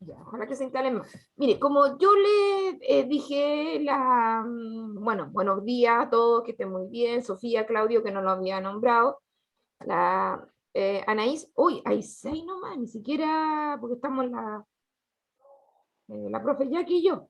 Ya, ojalá que se instalen más. Mire, como yo le dije, bueno, buenos días a todos, que estén muy bien. Sofía, Claudio, que no lo había nombrado. La Anaís, uy, hay seis nomás, ni siquiera, porque estamos la profe Jackie y yo.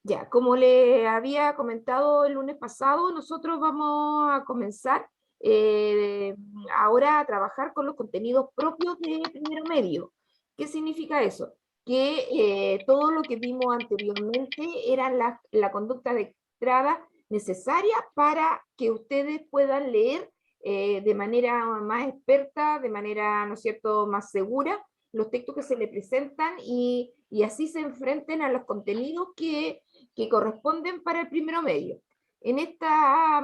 Ya, como le había comentado el lunes pasado, nosotros vamos a comenzar eh, ahora a trabajar con los contenidos propios de primero medio. ¿Qué significa eso? Que todo lo que vimos anteriormente era la conducta de entrada necesaria para que ustedes puedan leer de manera más experta, de manera, ¿no es cierto?, más segura los textos que se les presentan y así se enfrenten a los contenidos que corresponden para el primero medio. En esta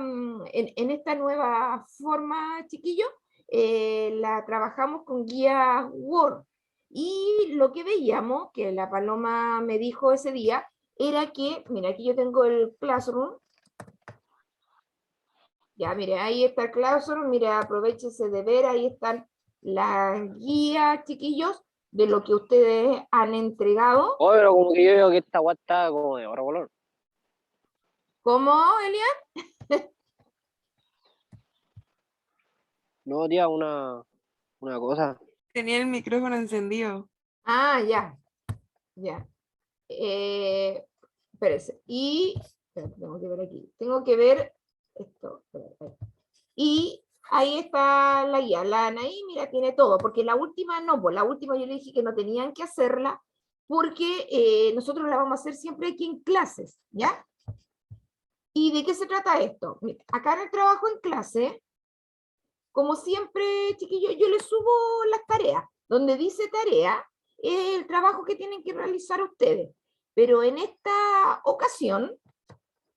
nueva forma, chiquillos, la trabajamos con guías Word. Y lo que veíamos, que la Paloma me dijo ese día, era que, mira, aquí yo tengo el Classroom. Ya, mire, ahí está el Classroom, mire, aprovechese de ver, ahí están las guías, chiquillos, de lo que ustedes han entregado. Oh, pero como que yo veo que esta guata está como de otro color. ¿Cómo, Elian? No, tía, una cosa. Tenía el micrófono encendido. Ah, ya, ya. Espérese. Y, espérate, tengo que ver aquí. Tengo que ver esto. Espérate. Y ahí está la guía. La Anaí, mira, tiene todo, porque la última no, pues la última yo le dije que no tenían que hacerla, porque nosotros la vamos a hacer siempre aquí en clases, ¿ya? ¿Y de qué se trata esto? Mira, acá en el trabajo en clase, como siempre, chiquillos, yo les subo las tareas. Donde dice tarea, es el trabajo que tienen que realizar ustedes. Pero en esta ocasión,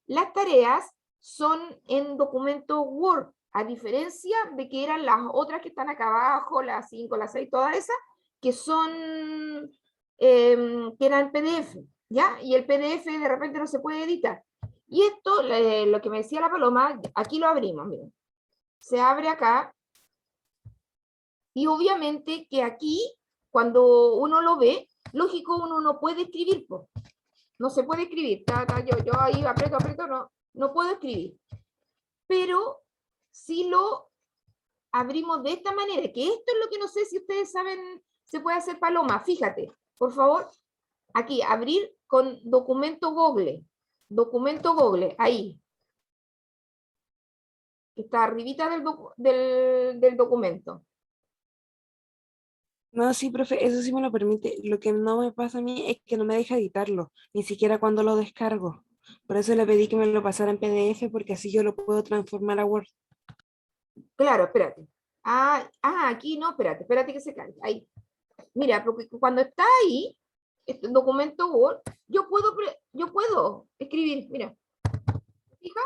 las tareas son en documento Word, a diferencia de que eran las otras que están acá abajo, las 5, las 6, todas esas, que son, que eran PDF, ¿ya? Y el PDF de repente no se puede editar. Y esto, lo que me decía la Paloma, aquí lo abrimos, miren. Se abre acá, y obviamente que aquí, cuando uno lo ve, lógico, uno no puede escribir, po. No se puede escribir. Yo ahí aprieto, no puedo escribir. Pero si lo abrimos de esta manera, que esto es lo que no sé si ustedes saben, se puede hacer, Paloma, fíjate, por favor, aquí, abrir con documento Google, ahí, está arribita del documento. No, sí, profe, eso sí me lo permite. Lo que no me pasa a mí es que no me deja editarlo, ni siquiera cuando lo descargo. Por eso le pedí que me lo pasara en PDF, porque así yo lo puedo transformar a Word. Claro, espérate. Aquí no, espérate que se cargue. Ahí. Mira, porque cuando está ahí, este documento Word, yo puedo escribir, mira, fija,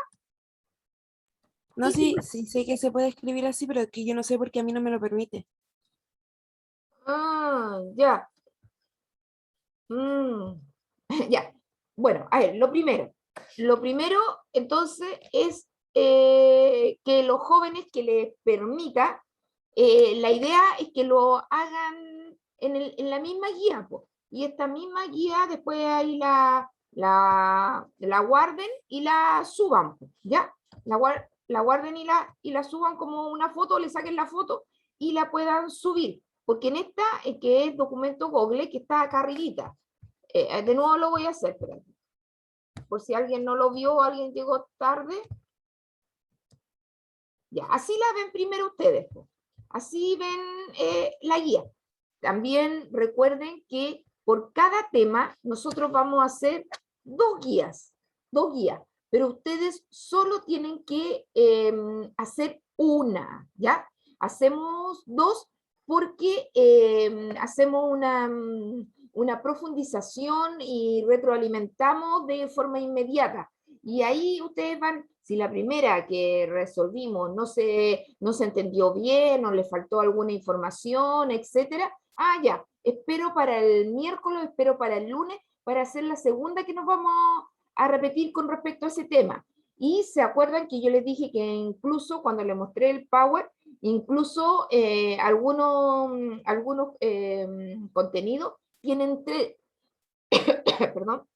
No, y sí, sí sé que se puede escribir así, pero es que yo no sé por qué a mí no me lo permite. ya. Mm, ya. Bueno, a ver, lo primero entonces es que los jóvenes que les permita, la idea es que lo hagan en la misma guía, po. Y esta misma guía después ahí la guarden y la suban, po, ¿ya? La guarden y la suban como una foto, le saquen la foto y la puedan subir. Porque en esta, que es documento Google, que está acá arribita, de nuevo lo voy a hacer, espérate. Por si alguien no lo vio o alguien llegó tarde. Ya, así la ven primero ustedes. Pues. Así ven la guía. También recuerden que por cada tema nosotros vamos a hacer dos guías, pero ustedes solo tienen que hacer una, ¿ya? Hacemos dos porque hacemos una profundización y retroalimentamos de forma inmediata. Y ahí ustedes van, si la primera que resolvimos no se entendió bien o le faltó alguna información, etcétera, ya, espero para el miércoles, espero para el lunes, para hacer la segunda que nos vamos a repetir con respecto a ese tema. Y se acuerdan que yo les dije que incluso cuando les mostré el Power, incluso algunos contenidos perdón,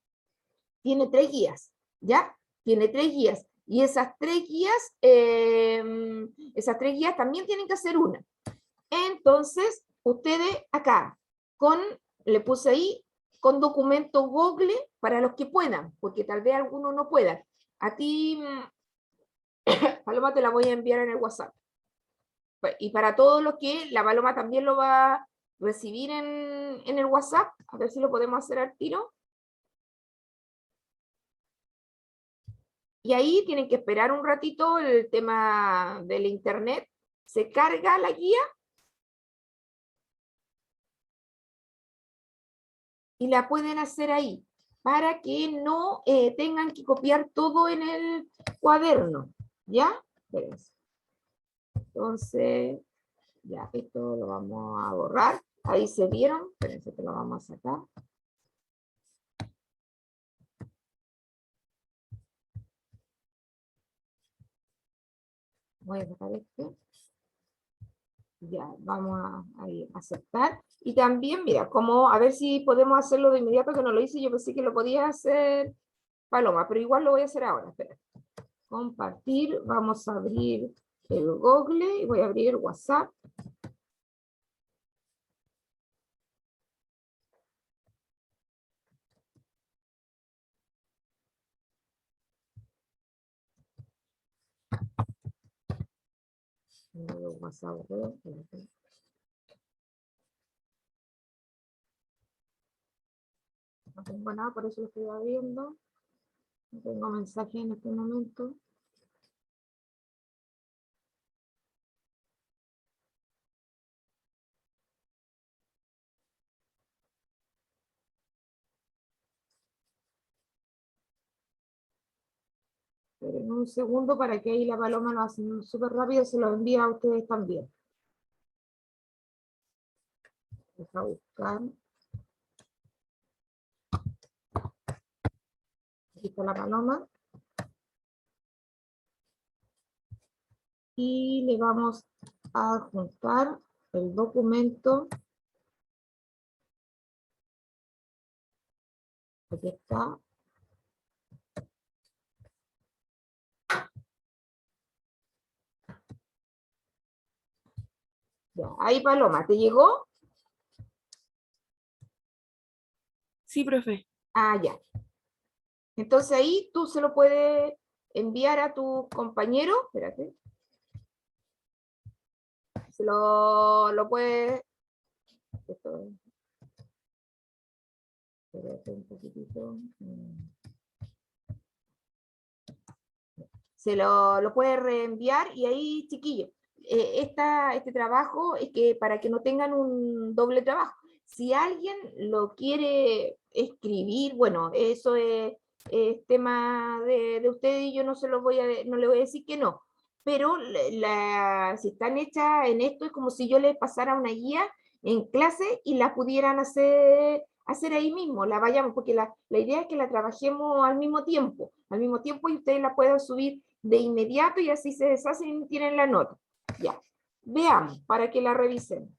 tiene 3 guías, ¿ya? Tiene 3 guías. Y esas 3 guías también tienen que hacer una. Entonces, ustedes acá, le puse ahí, con documento Google para los que puedan, porque tal vez algunos no puedan. A ti, Paloma, te la voy a enviar en el WhatsApp. Y para todos los que la Paloma también lo va a recibir en el WhatsApp, a ver si lo podemos hacer al tiro. Y ahí tienen que esperar un ratito el tema del internet. Se carga la guía y la pueden hacer ahí, para que no tengan que copiar todo en el cuaderno, ¿ya? Espérense. Entonces, ya, esto lo vamos a borrar. Ahí se vieron, espérense que lo vamos a sacar. Voy a sacar este. Ya, vamos a aceptar. Y también, mira, como a ver si podemos hacerlo de inmediato, que no lo hice, yo pensé que lo podía hacer Paloma, pero igual lo voy a hacer ahora. Espera. Compartir, vamos a abrir el Google y voy a abrir el WhatsApp. WhatsApp, no tengo nada, por eso lo estoy abriendo. No tengo mensaje en este momento. Pero en un segundo, para que ahí la Paloma lo hace súper rápido, se lo envía a ustedes también. Deja buscar. Aquí está la Paloma. Y le vamos a adjuntar el documento. Aquí está. Ya, ahí Paloma, ¿te llegó? Sí, profe. Ah, ya. Entonces ahí tú se lo puedes enviar a tu compañero. Espérate. Se lo puedes... Espérate un poquitito. Se lo puede reenviar y ahí, chiquillos, este trabajo es que para que no tengan un doble trabajo. Si alguien lo quiere escribir, bueno, eso es tema de ustedes y yo no no le voy a decir que no. Pero si están hechas en esto, es como si yo les pasara una guía en clase y la pudieran hacer ahí mismo, la vayamos, porque la idea es que la trabajemos al mismo tiempo y ustedes la puedan subir de inmediato y así se deshacen y tienen la nota. Ya, veamos, para que la revisen.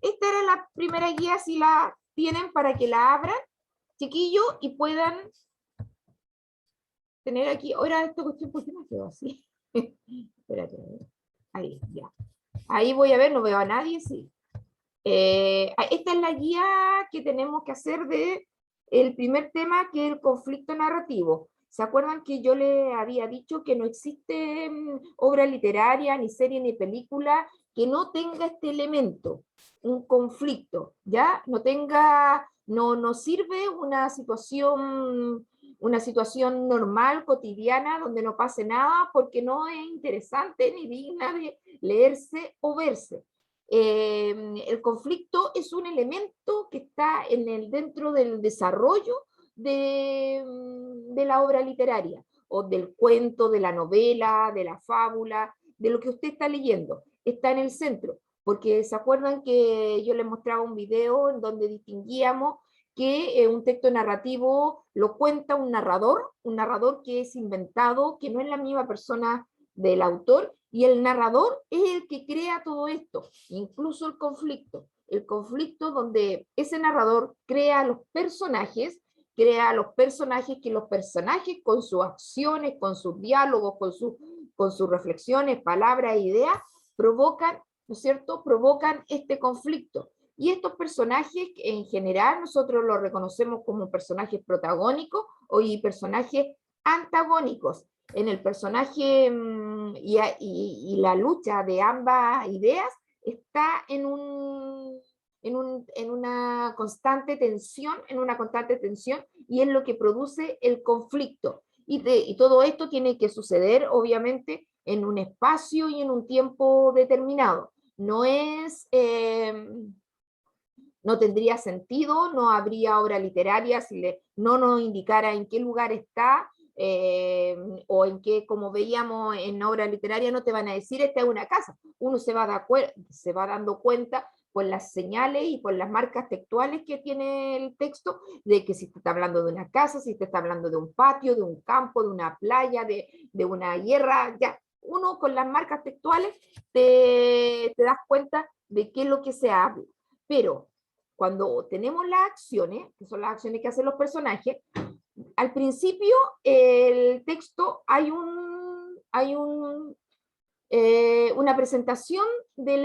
Esta era la primera guía, si la tienen, para que la abran, chiquillos, y puedan tener aquí, ahora esta cuestión, ¿por qué me quedó así? Espérate, ahí, ya. Ahí voy a ver, no veo a nadie, sí. Esta es la guía que tenemos que hacer de el primer tema, que es el conflicto narrativo. ¿Se acuerdan que yo les había dicho que no existe obra literaria, ni serie, ni película que no tenga este elemento, un conflicto, ¿ya? No sirve una situación normal, cotidiana, donde no pase nada, porque no es interesante ni digna de leerse o verse. El conflicto es un elemento que está dentro del desarrollo de la obra literaria, o del cuento, de la novela, de la fábula, de lo que usted está leyendo. Está en el centro, porque se acuerdan que yo les mostraba un video en donde distinguíamos que un texto narrativo lo cuenta un narrador que es inventado, que no es la misma persona del autor, y el narrador es el que crea todo esto, incluso el conflicto donde ese narrador crea los personajes crea los personajes, que los personajes con sus acciones, con sus diálogos, con sus reflexiones, palabras e ideas, provocan, ¿no es cierto?, provocan este conflicto. Y estos personajes, en general, nosotros los reconocemos como personajes protagónicos y personajes antagónicos. En el personaje y la lucha de ambas ideas está en una constante tensión, y es lo que produce el conflicto. Y todo esto tiene que suceder, obviamente, en un espacio y en un tiempo determinado. No tendría sentido, no habría obra literaria si no nos indicara en qué lugar está, o en qué, como veíamos en obra literaria, no te van a decir esta es una casa. Uno se va dando cuenta por las señales y por las marcas textuales que tiene el texto, de que si te está hablando de una casa, si te está hablando de un patio, de un campo, de una playa, de una guerra, ya. Uno con las marcas textuales te das cuenta de qué es lo que se habla. Pero cuando tenemos las acciones, que son las acciones que hacen los personajes, al principio el texto hay una presentación de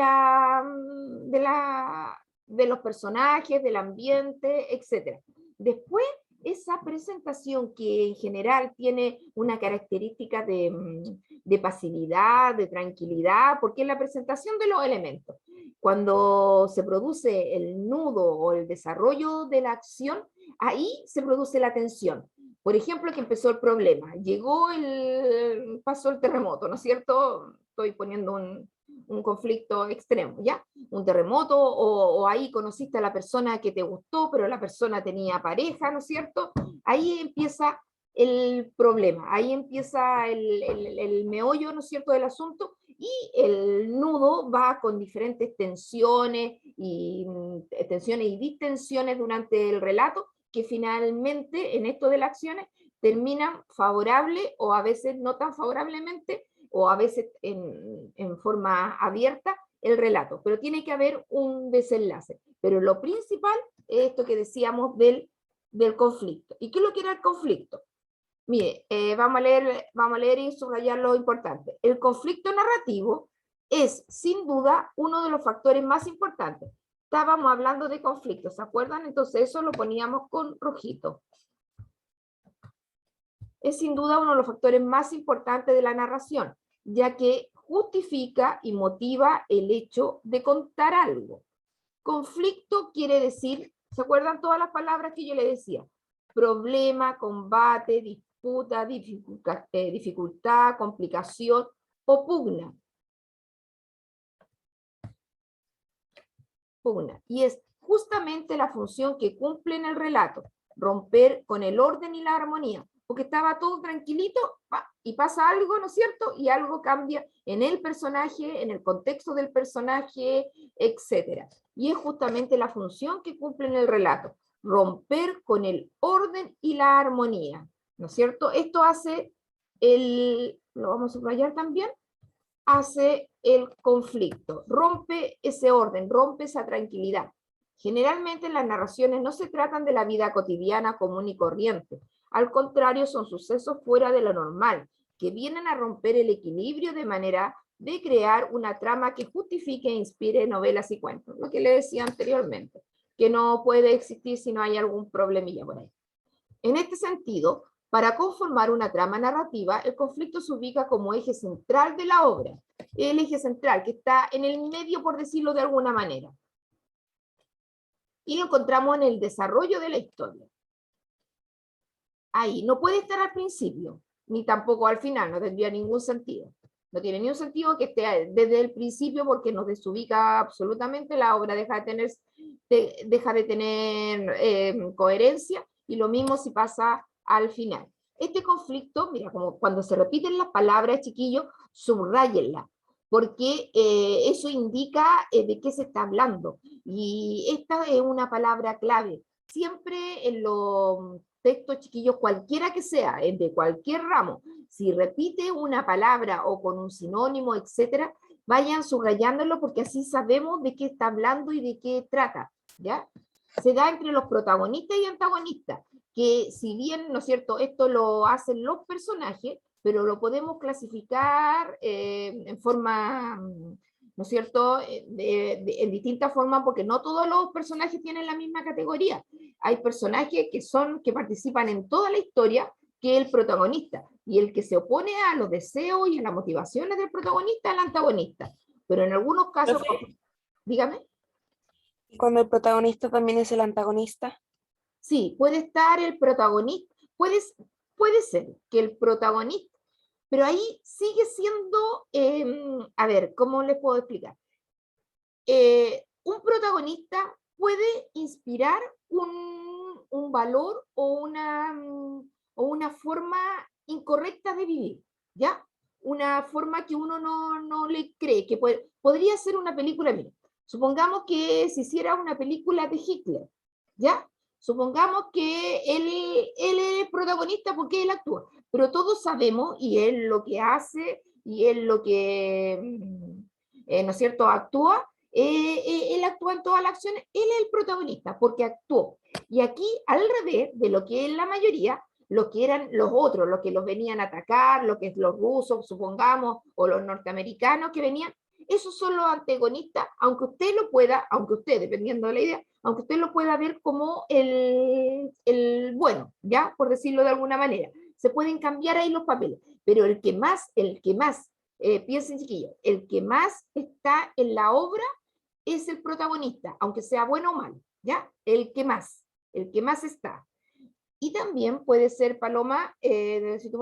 los personajes, del ambiente, etc. Después, esa presentación, que en general tiene una característica de pasividad, de tranquilidad, porque es la presentación de los elementos. Cuando se produce el nudo o el desarrollo de la acción, ahí se produce la tensión. Por ejemplo, que empezó el problema, pasó el terremoto, ¿no es cierto? Estoy poniendo un conflicto extremo, ¿ya? Un terremoto, o ahí conociste a la persona que te gustó, pero la persona tenía pareja, ¿no es cierto? Ahí empieza el problema, ahí empieza el meollo, ¿no es cierto?, del asunto, y el nudo va con diferentes tensiones y distensiones durante el relato, que finalmente en esto de las acciones terminan favorable o a veces no tan favorablemente, o a veces en forma abierta el relato, pero tiene que haber un desenlace. Pero lo principal es esto que decíamos del conflicto. ¿Y qué es lo que era el conflicto? Mire, vamos a leer y subrayar lo importante. El conflicto narrativo es, sin duda, uno de los factores más importantes. Estábamos hablando de conflictos, ¿se acuerdan? Entonces eso lo poníamos con rojito. Es sin duda uno de los factores más importantes de la narración, ya que justifica y motiva el hecho de contar algo. Conflicto quiere decir, ¿se acuerdan todas las palabras que yo le decía? Problema, combate, disputa, dificultad, complicación o pugna. Y es justamente la función que cumple en el relato, romper con el orden y la armonía, porque estaba todo tranquilito y pasa algo, ¿no es cierto? Y algo cambia en el personaje, en el contexto del personaje, etc. Y es justamente la función que cumple en el relato, romper con el orden y la armonía, ¿no es cierto? Esto hace lo vamos a subrayar también, hace el conflicto, rompe ese orden, rompe esa tranquilidad. Generalmente las narraciones no se tratan de la vida cotidiana común y corriente, al contrario son sucesos fuera de lo normal, que vienen a romper el equilibrio de manera de crear una trama que justifique e inspire novelas y cuentos, lo que le decía anteriormente, que no puede existir si no hay algún problemilla por ahí. En este sentido, para conformar una trama narrativa, el conflicto se ubica como eje central de la obra. El eje central, que está en el medio, por decirlo de alguna manera. Y lo encontramos en el desarrollo de la historia. Ahí, no puede estar al principio, ni tampoco al final, no tendría ningún sentido. No tiene ningún sentido que esté desde el principio, porque nos desubica absolutamente, la obra deja de tener coherencia, y lo mismo si pasa al final. Este conflicto, mira, como cuando se repiten las palabras, chiquillos, subrayenlas, porque eso indica de qué se está hablando. Y esta es una palabra clave. Siempre en los textos, chiquillos, cualquiera que sea, de cualquier ramo, si repite una palabra o con un sinónimo, etcétera, vayan subrayándolo, porque así sabemos de qué está hablando y de qué trata, ¿ya? Se da entre los protagonistas y antagonistas, que si bien, ¿no es cierto?, esto lo hacen los personajes, pero lo podemos clasificar en forma, ¿no es cierto?, en distintas formas, porque no todos los personajes tienen la misma categoría. Hay personajes que participan en toda la historia, que el protagonista, y el que se opone a los deseos y a las motivaciones del protagonista es el antagonista. Pero en algunos casos, Profe, dígame. ¿y cuando el protagonista también es el antagonista? Sí, puede estar el protagonista, puede ser que el protagonista, pero ahí sigue siendo, a ver, ¿cómo les puedo explicar? Un protagonista puede inspirar un valor o una forma incorrecta de vivir, ¿ya? Una forma que uno no le cree, que podría ser una película, mira, supongamos que se hiciera una película de Hitler, ¿ya? Supongamos que él es el protagonista porque él actúa, pero todos sabemos, y él lo que hace, y él lo que, ¿no es cierto?, actúa, él actúa en todas las acciones, él es el protagonista porque actuó. Y aquí, al revés de lo que es la mayoría, lo que eran los otros, los que los venían a atacar, lo que es los rusos, supongamos, o los norteamericanos que venían, esos son los antagonistas, aunque usted lo pueda, aunque usted, dependiendo de la idea, aunque usted lo pueda ver como el bueno, ¿ya? Por decirlo de alguna manera. Se pueden cambiar ahí los papeles, pero el que más, piensen chiquillos, el que más está en la obra es el protagonista, aunque sea bueno o malo, ¿ya? El que más está. Y también puede ser, Paloma, si tú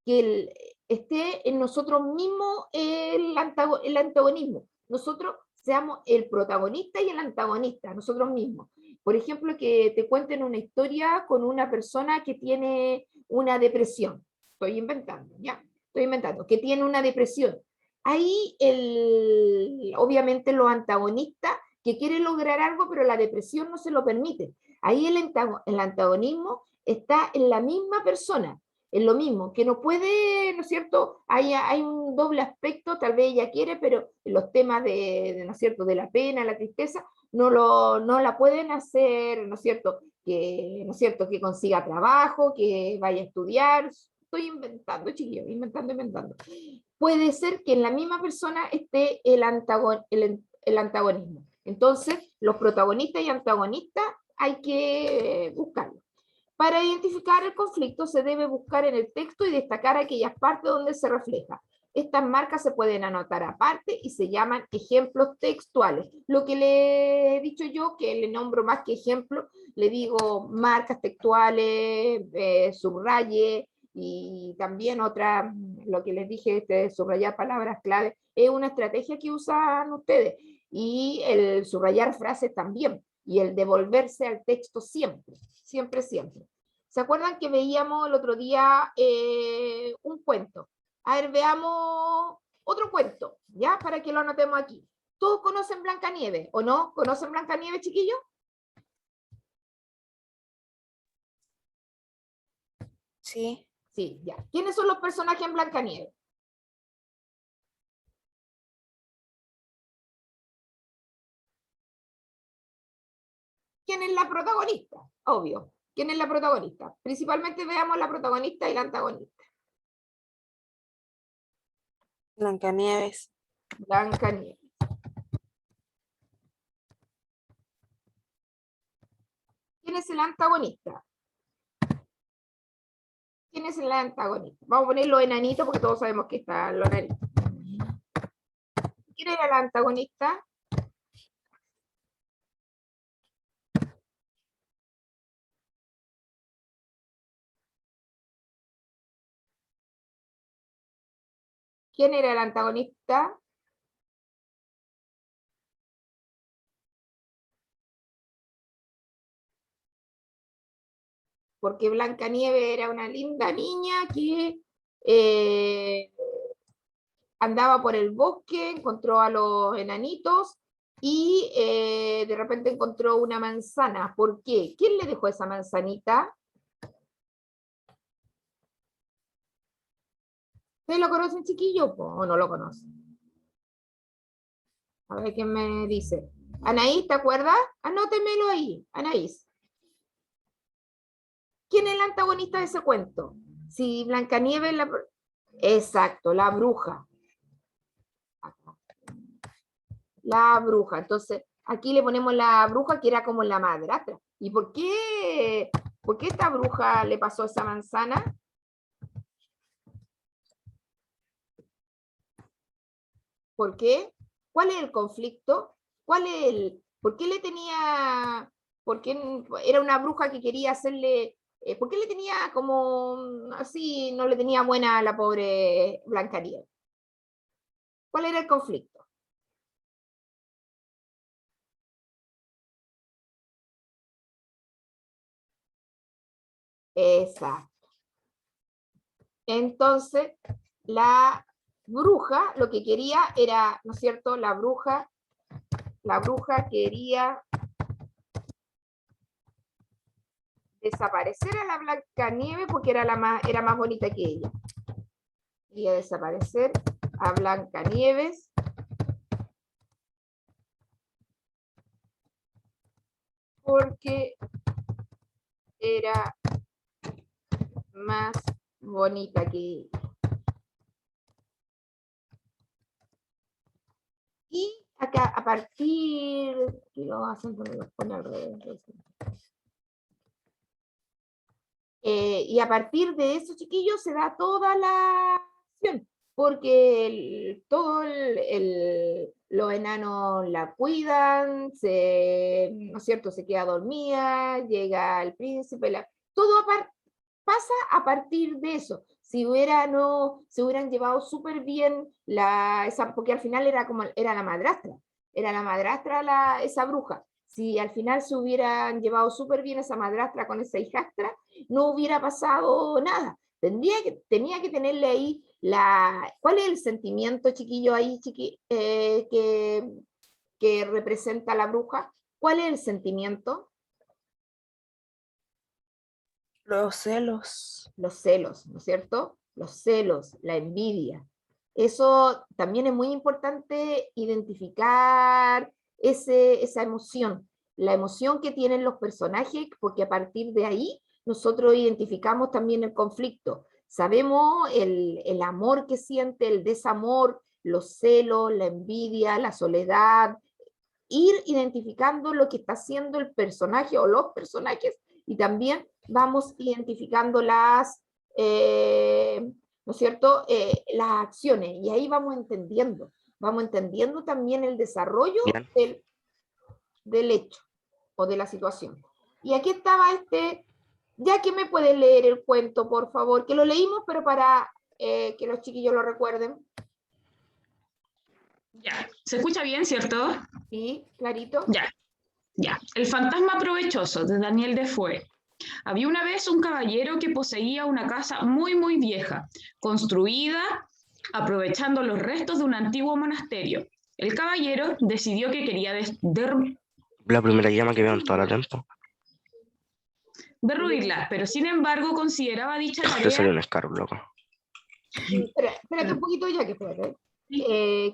que esté en nosotros mismos el antagonismo. Nosotros seamos el protagonista y el antagonista, nosotros mismos. Por ejemplo, que te cuenten una historia con una persona que tiene una depresión. Estoy inventando, ¿ya? Estoy inventando, que tiene una depresión. Ahí, obviamente, los antagonistas que quieren lograr algo, pero la depresión no se lo permite. Ahí el antagonismo está en la misma persona, en lo mismo, que no puede, ¿no es cierto? Hay un doble aspecto, tal vez ella quiere, pero los temas ¿no es cierto?, de la pena, la tristeza, no la pueden hacer, ¿no es cierto?, ¿no es cierto?, que consiga trabajo, que vaya a estudiar. Estoy inventando, chiquillos, inventando. Puede ser que en la misma persona esté el antagonismo. Entonces, los protagonistas y antagonistas hay que buscarlos. Para identificar el conflicto se debe buscar en el texto y destacar aquellas partes donde se refleja. Estas marcas se pueden anotar aparte y se llaman ejemplos textuales. Lo que le he dicho yo, que le nombro más que ejemplo, le digo marcas textuales, subraye, y también otra, lo que les dije, subrayar palabras clave, es una estrategia que usan ustedes. Y el subrayar frases también, y el devolverse al texto siempre, siempre, siempre. ¿Se acuerdan que veíamos el otro día un cuento? A ver, veamos otro cuento, ¿ya? Para que lo anotemos aquí. ¿Todos conocen Blancanieves o no? ¿Conocen Blancanieves, chiquillos? Sí. Sí, ya. ¿Quiénes son los personajes en Blancanieves? ¿Quién es la protagonista? Obvio. ¿Quién es la protagonista? Principalmente veamos la protagonista y la antagonista. Blancanieves. Blancanieves. ¿Quién es el antagonista? ¿Quién es el antagonista? Vamos a ponerlo enanito porque todos sabemos que está lo enanito. ¿Quién era el antagonista? ¿Quién era el antagonista? Porque Blancanieves era una linda niña que andaba por el bosque, encontró a los enanitos y de repente encontró una manzana. ¿Por qué? ¿Quién le dejó esa manzanita? ¿Ustedes lo conocen, chiquillo, o no lo conocen? A ver quién me dice. Anaís, ¿te acuerdas? Anótemelo ahí, Anaís. ¿Quién es el antagonista de ese cuento? Si Blancanieves es la... Exacto, la bruja. La bruja. Entonces, aquí le ponemos la bruja que era como la madrastra. ¿Y por qué esta bruja le pasó esa manzana? ¿Por qué? ¿Cuál es el conflicto? ¿Por qué le tenía, por qué era una bruja que quería hacerle, por qué le tenía como así, no le tenía buena a la pobre Blancanieves? ¿Cuál era el conflicto? Exacto. Entonces, la bruja lo que quería era, ¿no es cierto? La bruja quería desaparecer a la Blancanieves porque era más bonita que ella. Quería desaparecer a Blancanieves porque era más bonita que ella. Y acá, a partir, que lo hacen poner al revés. Y a partir de eso, chiquillos, se da toda la acción, porque los enanos la cuidan, ¿no es cierto? Se queda dormida, llega el príncipe, todo pasa a partir de eso. Si no, se hubieran llevado súper bien porque al final era la madrastra esa bruja. Si al final se hubieran llevado súper bien esa madrastra con esa hijastra, no hubiera pasado nada. Tenía que tenerle ahí ¿cuál es el sentimiento, chiquillo, ahí, que representa la bruja? ¿Cuál es el sentimiento? Los celos. Los celos, ¿no es cierto? Los celos, la envidia. Eso también es muy importante identificar esa emoción, la emoción que tienen los personajes, porque a partir de ahí nosotros identificamos también el conflicto. Sabemos el amor que siente, el desamor, los celos, la envidia, la soledad, ir identificando lo que está haciendo el personaje o los personajes y también vamos identificando ¿no es cierto?, las acciones y ahí vamos entendiendo también el desarrollo del hecho o de la situación. Y aquí estaba ya que me pueden leer el cuento, por favor, que lo leímos, pero para que los chiquillos lo recuerden. Ya, ¿se escucha bien, cierto? Sí, clarito. Ya. El fantasma provechoso, de Daniel Defoe. Había una vez un caballero que poseía una casa muy, muy vieja, construida aprovechando los restos de un antiguo monasterio. El caballero decidió que quería La primera llama que veo en toda la tempo. derruirla, pero sin embargo consideraba dicha Te salió un tarea... Scar, loco. Espérate un poquito ya que espérate.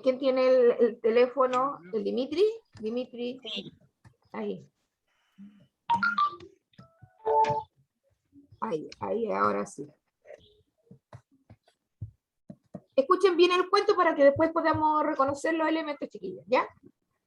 ¿Quién tiene el teléfono? ¿El Dimitri? Dimitri. Sí. Ahí, ahora sí. Escuchen bien el cuento para que después podamos reconocer los elementos, chiquillos, ¿ya?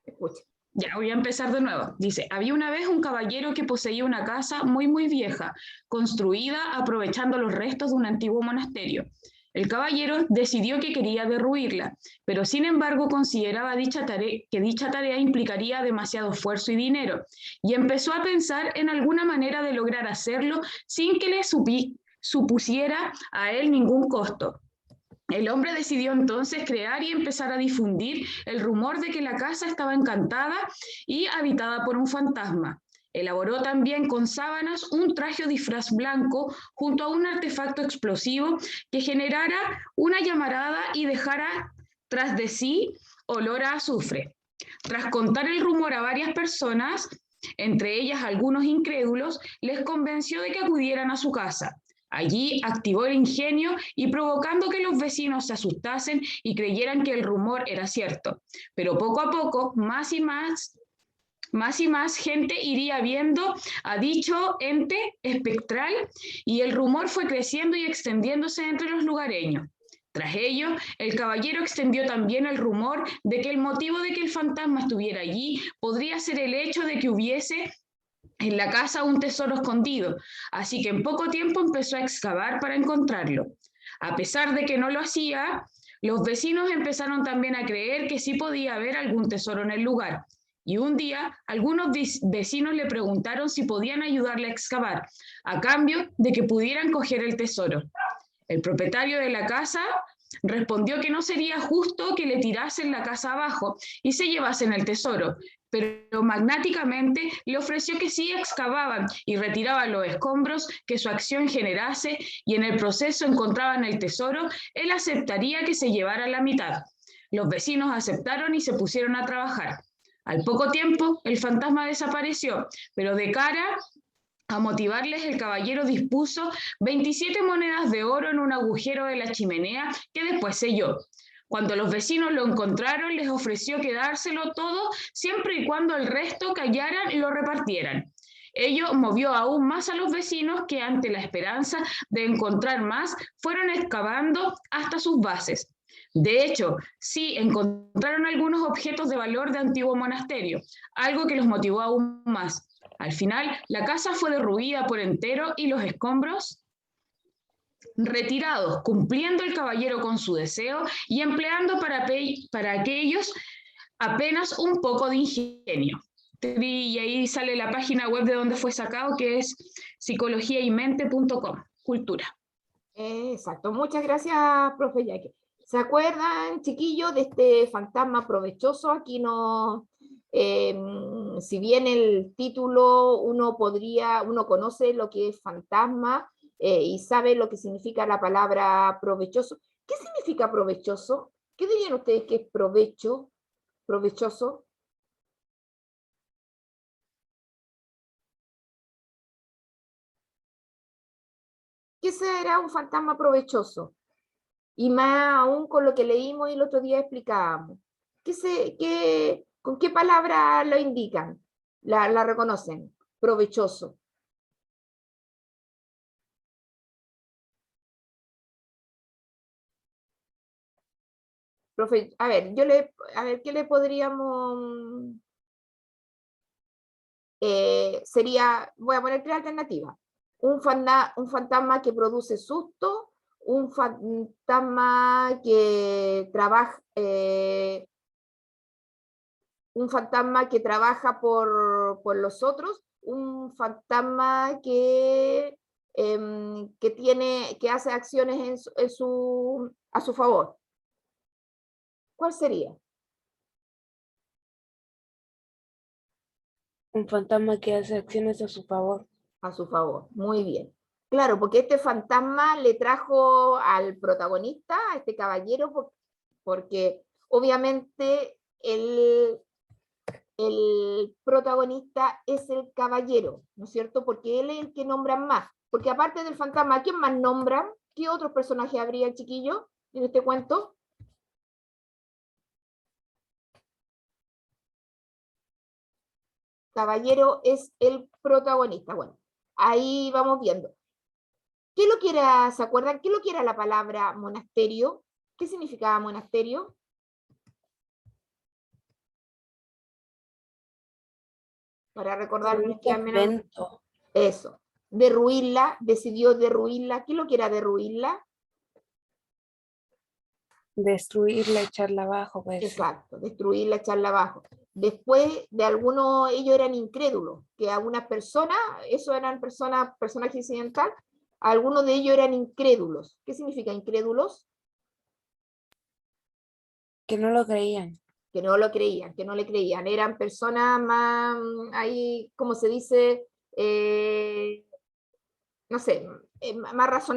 Escuchen. Ya, voy a empezar de nuevo. Dice, había una vez un caballero que poseía una casa muy, muy vieja, construida aprovechando los restos de un antiguo monasterio. El caballero decidió que quería derruirla, pero sin embargo consideraba que dicha tarea implicaría demasiado esfuerzo y dinero, y empezó a pensar en alguna manera de lograr hacerlo sin que le supusiera a él ningún costo. El hombre decidió entonces crear y empezar a difundir el rumor de que la casa estaba encantada y habitada por un fantasma. Elaboró también con sábanas un traje o disfraz blanco junto a un artefacto explosivo que generara una llamarada y dejara tras de sí olor a azufre. Tras contar el rumor a varias personas, entre ellas algunos incrédulos, les convenció de que acudieran a su casa. Allí activó el ingenio y provocando que los vecinos se asustasen y creyeran que el rumor era cierto. Pero poco a poco, más más y más gente iría viendo a dicho ente espectral y el rumor fue creciendo y extendiéndose entre los lugareños. Tras ello, el caballero extendió también el rumor de que el motivo de que el fantasma estuviera allí podría ser el hecho de que hubiese en la casa un tesoro escondido, así que en poco tiempo empezó a excavar para encontrarlo. A pesar de que no lo hacía, los vecinos empezaron también a creer que sí podía haber algún tesoro en el lugar. Y un día, algunos vecinos le preguntaron si podían ayudarle a excavar, a cambio de que pudieran coger el tesoro. El propietario de la casa respondió que no sería justo que le tirasen la casa abajo y se llevasen el tesoro, pero magnáticamente le ofreció que si excavaban y retiraban los escombros que su acción generase y en el proceso encontraban el tesoro, él aceptaría que se llevara la mitad. Los vecinos aceptaron y se pusieron a trabajar. Al poco tiempo, el fantasma desapareció, pero de cara a motivarles, el caballero dispuso 27 monedas de oro en un agujero de la chimenea que después selló. Cuando los vecinos lo encontraron, les ofreció quedárselo todo siempre y cuando el resto callaran y lo repartieran. Ello movió aún más a los vecinos que, ante la esperanza de encontrar más, fueron excavando hasta sus bases. De hecho, sí encontraron algunos objetos de valor de antiguo monasterio, algo que los motivó aún más. Al final, la casa fue derruida por entero y los escombros retirados, cumpliendo el caballero con su deseo y empleando para aquellos apenas un poco de ingenio. Y ahí sale la página web de donde fue sacado, que es psicologiaymente.com, cultura. Exacto, muchas gracias, profe Yaque. ¿Se acuerdan, chiquillos, de este fantasma provechoso? Aquí no, si bien el título uno conoce lo que es fantasma y sabe lo que significa la palabra provechoso. ¿Qué significa provechoso? ¿Qué dirían ustedes que es provechoso? ¿Qué será un fantasma provechoso? Y más aún con lo que leímos y el otro día explicábamos. ¿Con qué palabra lo indican? La reconocen. Provechoso. Profe, a ver, ¿qué le podríamos... voy a poner 3 alternativas. Un fantasma que produce susto, un fantasma que trabaja, por los otros, un fantasma que hace acciones a su favor. ¿Cuál sería? Un fantasma que hace acciones a su favor. A su favor, muy bien. Claro, porque este fantasma le trajo al protagonista, a este caballero, porque obviamente el protagonista es el caballero, ¿no es cierto? Porque él es el que nombran más. Porque aparte del fantasma, ¿quién más nombran? ¿Qué otros personajes habría, chiquillo, en este cuento? Caballero es el protagonista. Bueno, ahí vamos viendo. ¿Se acuerdan? ¿Qué es lo que era la palabra monasterio? ¿Qué significaba monasterio? Para recordar eso. Decidió derruirla. ¿Qué es lo que era derruirla? Destruirla, echarla abajo. Pues. Exacto, destruirla, echarla abajo. Después de algunos, ellos eran incrédulos, que algunas personas, eso eran personajes occidentales, algunos de ellos eran incrédulos. ¿Qué significa incrédulos? Que no lo creían. Que no lo creían, que no le creían. Eran personas más, ahí, como se dice, no sé, más razonables.